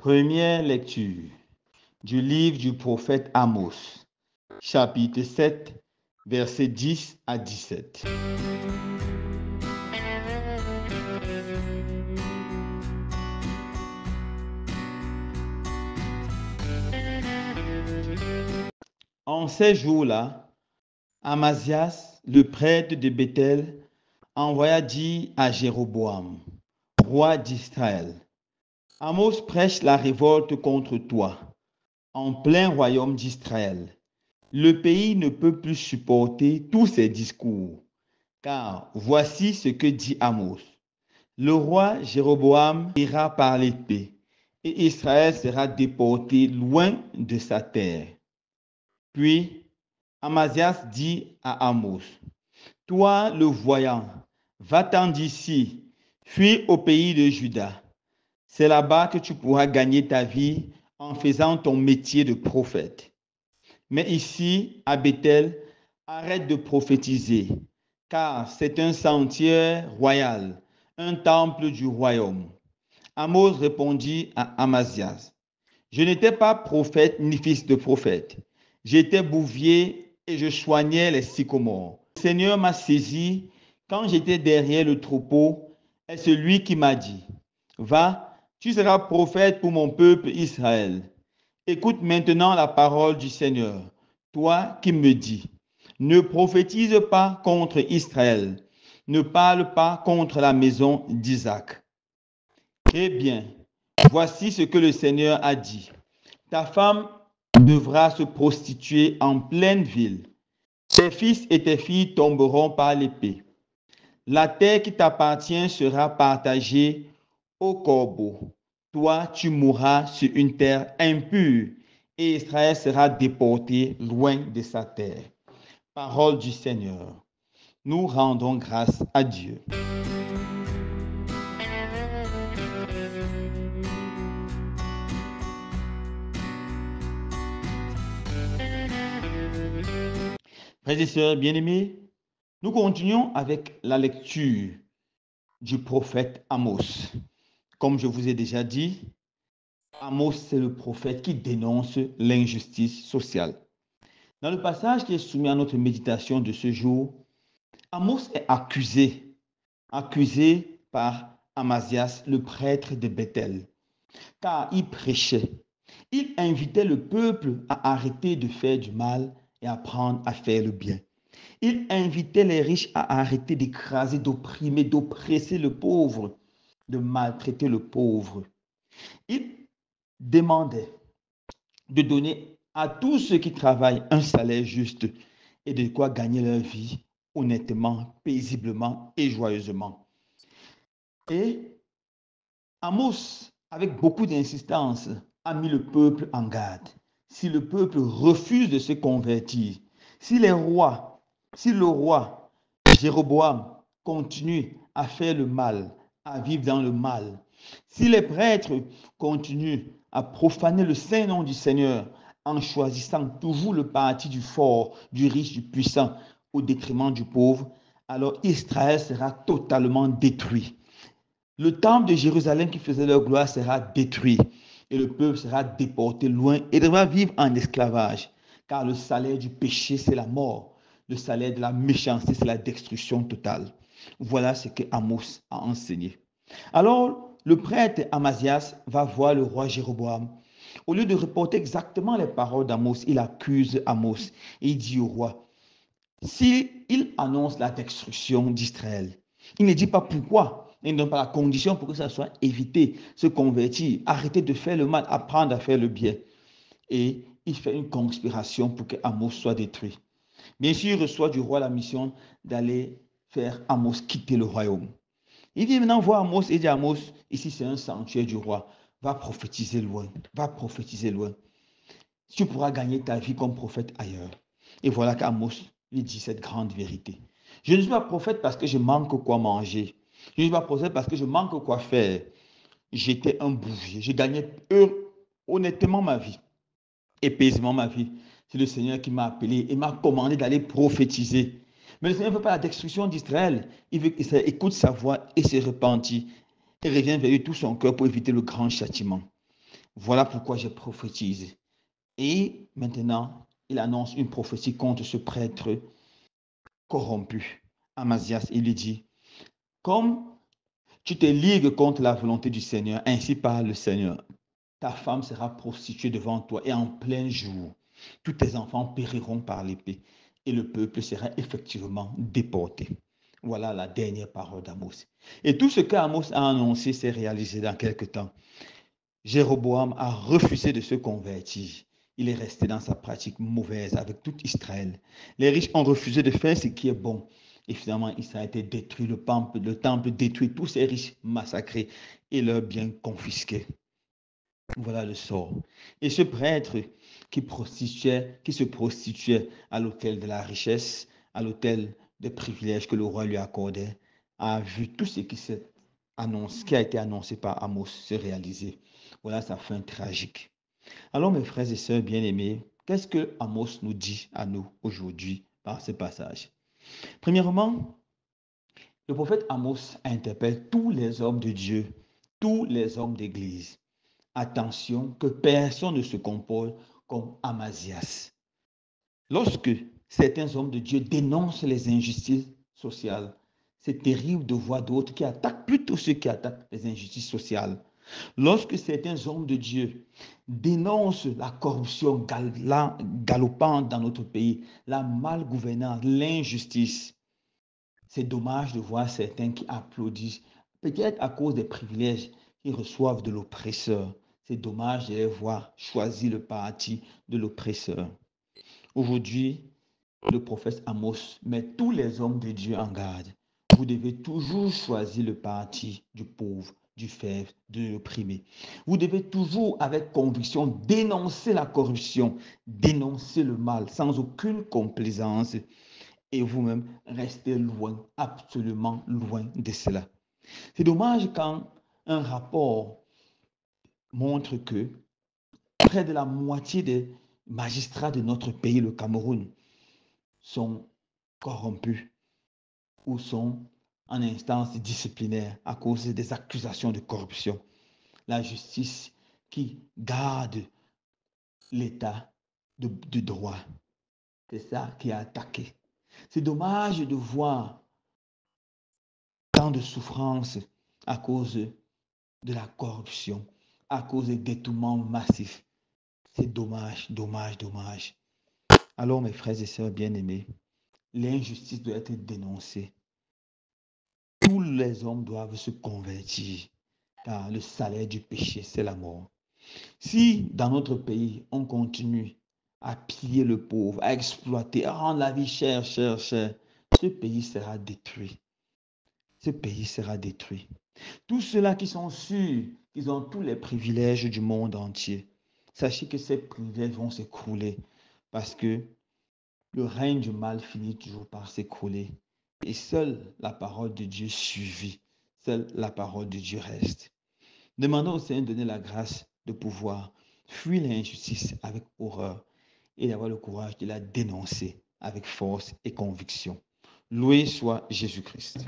Première lecture du livre du prophète Amos, chapitre 7, versets 10 à 17. En ces jours-là, Amazias, le prêtre de Béthel, envoya dire à Jéroboam, roi d'Israël: Amos prêche la révolte contre toi, en plein royaume d'Israël. Le pays ne peut plus supporter tous ces discours, car voici ce que dit Amos. Le roi Jéroboam ira par l'épée, et Israël sera déporté loin de sa terre. Puis Amazias dit à Amos: Toi le voyant, va-t'en d'ici, fuis au pays de Juda. C'est là-bas que tu pourras gagner ta vie en faisant ton métier de prophète. Mais ici, à Béthel, arrête de prophétiser, car c'est un sanctuaire royal, un temple du royaume. Amos répondit à Amazias: Je n'étais pas prophète ni fils de prophète. J'étais bouvier et je soignais les sycomores. Le Seigneur m'a saisi quand j'étais derrière le troupeau, et c'est lui qui m'a dit: Va, tu seras prophète pour mon peuple Israël. Écoute maintenant la parole du Seigneur, toi qui me dis: Ne prophétise pas contre Israël, ne parle pas contre la maison d'Isaac. Eh bien, voici ce que le Seigneur a dit: Ta femme devra se prostituer en pleine ville. Tes fils et tes filles tomberont par l'épée. La terre qui t'appartient sera partagée au corbeau. Toi, tu mourras sur une terre impure, et Israël sera déporté loin de sa terre. Parole du Seigneur. Nous rendons grâce à Dieu. Frères et sœurs bien-aimés, nous continuons avec la lecture du prophète Amos. Comme je vous ai déjà dit, Amos, c'est le prophète qui dénonce l'injustice sociale. Dans le passage qui est soumis à notre méditation de ce jour, Amos est accusé par Amazias, le prêtre de Béthel, car il prêchait. Il invitait le peuple à arrêter de faire du mal et apprendre à faire le bien. Il invitait les riches à arrêter d'écraser, d'opprimer, d'oppresser le pauvre, de maltraiter le pauvre. Il demandait de donner à tous ceux qui travaillent un salaire juste et de quoi gagner leur vie honnêtement, paisiblement et joyeusement. Et Amos, avec beaucoup d'insistance, a mis le peuple en garde. Si le peuple refuse de se convertir, si le roi Jéroboam continue à faire le mal, à vivre dans le mal, si les prêtres continuent à profaner le saint nom du Seigneur en choisissant toujours le parti du fort, du riche, du puissant au détriment du pauvre, alors Israël sera totalement détruit. Le temple de Jérusalem qui faisait leur gloire sera détruit et le peuple sera déporté loin et devra vivre en esclavage, car le salaire du péché, c'est la mort. Le salaire de la méchanceté, c'est la destruction totale. Voilà ce que Amos a enseigné. Alors, le prêtre Amazias va voir le roi Jéroboam. Au lieu de reporter exactement les paroles d'Amos, il accuse Amos et il dit au roi: s'il annonce la destruction d'Israël, il ne dit pas pourquoi, il ne donne pas la condition pour que ça soit évité, se convertir, arrêter de faire le mal, apprendre à faire le bien. Et il fait une conspiration pour que Amos soit détruit. Bien sûr, il reçoit du roi la mission d'aller faire Amos quitter le royaume. Il vient maintenant voir Amos et dit à Amos: ici c'est un sanctuaire du roi, va prophétiser loin, va prophétiser loin. Tu pourras gagner ta vie comme prophète ailleurs. Et voilà qu'Amos lui dit cette grande vérité: je ne suis pas prophète parce que je manque quoi manger. Je ne suis pas prophète parce que je manque quoi faire. J'étais un bouvier. Je gagnais honnêtement ma vie et paisiblement ma vie. C'est le Seigneur qui m'a appelé et m'a commandé d'aller prophétiser. Mais le Seigneur ne veut pas la destruction d'Israël. Il veut qu'Israël écoute sa voix et se repentit et revient vers lui tout son cœur pour éviter le grand châtiment. Voilà pourquoi j'ai prophétisé. Et maintenant, il annonce une prophétie contre ce prêtre corrompu. Amazias, il lui dit, comme tu te ligues contre la volonté du Seigneur, ainsi parle le Seigneur, ta femme sera prostituée devant toi et en plein jour, tous tes enfants périront par l'épée et le peuple sera effectivement déporté. Voilà la dernière parole d'Amos. Et tout ce qu'Amos a annoncé s'est réalisé dans quelque temps. Jéroboam a refusé de se convertir. Il est resté dans sa pratique mauvaise avec tout Israël. Les riches ont refusé de faire ce qui est bon. Et finalement, ça a été détruit, le temple détruit, tous ces riches massacrés et leurs biens confisqués. Voilà le sort. Et ce prêtre qui se prostituait à l'autel de la richesse, à l'autel des privilèges que le roi lui accordait, a vu tout ce qui a été annoncé par Amos se réaliser. Voilà sa fin tragique. Alors, mes frères et sœurs bien-aimés, qu'est-ce que Amos nous dit à nous aujourd'hui par ce passage? Premièrement, le prophète Amos interpelle tous les hommes de Dieu, tous les hommes d'Église. Attention que personne ne se comporte comme Amazias. Lorsque certains hommes de Dieu dénoncent les injustices sociales, c'est terrible de voir d'autres qui attaquent plutôt ceux qui attaquent les injustices sociales. Lorsque certains hommes de Dieu dénoncent la corruption galopante dans notre pays, la malgouvernance, l'injustice, c'est dommage de voir certains qui applaudissent, peut-être à cause des privilèges qu'ils reçoivent de l'oppresseur. C'est dommage de les voir choisir le parti de l'oppresseur. Aujourd'hui, le prophète Amos met tous les hommes de Dieu en garde. Vous devez toujours choisir le parti du pauvre, du faible, de l'opprimé. Vous devez toujours, avec conviction, dénoncer la corruption, dénoncer le mal, sans aucune complaisance. Et vous-même, restez loin, absolument loin de cela. C'est dommage quand un rapport montre que près de la moitié des magistrats de notre pays, le Cameroun, sont corrompus ou sont en instance disciplinaire à cause des accusations de corruption. La justice qui garde l'état de droit, c'est ça qui est attaqué. C'est dommage de voir tant de souffrances à cause de la corruption, à cause des détournements massifs. C'est dommage, dommage, dommage. Alors, mes frères et sœurs bien-aimés, l'injustice doit être dénoncée. Tous les hommes doivent se convertir, car le salaire du péché, c'est la mort. Si dans notre pays, on continue à piller le pauvre, à exploiter, à rendre la vie chère, chère, chère, ce pays sera détruit. Ce pays sera détruit. Tous ceux-là qui sont sûrs qu'ils ont tous les privilèges du monde entier, sachez que ces privilèges vont s'écrouler parce que le règne du mal finit toujours par s'écrouler. Et seule la parole de Dieu suffit. Seule la parole de Dieu reste. Demandons au Seigneur de donner la grâce de pouvoir fuir l'injustice avec horreur et d'avoir le courage de la dénoncer avec force et conviction. Loué soit Jésus-Christ.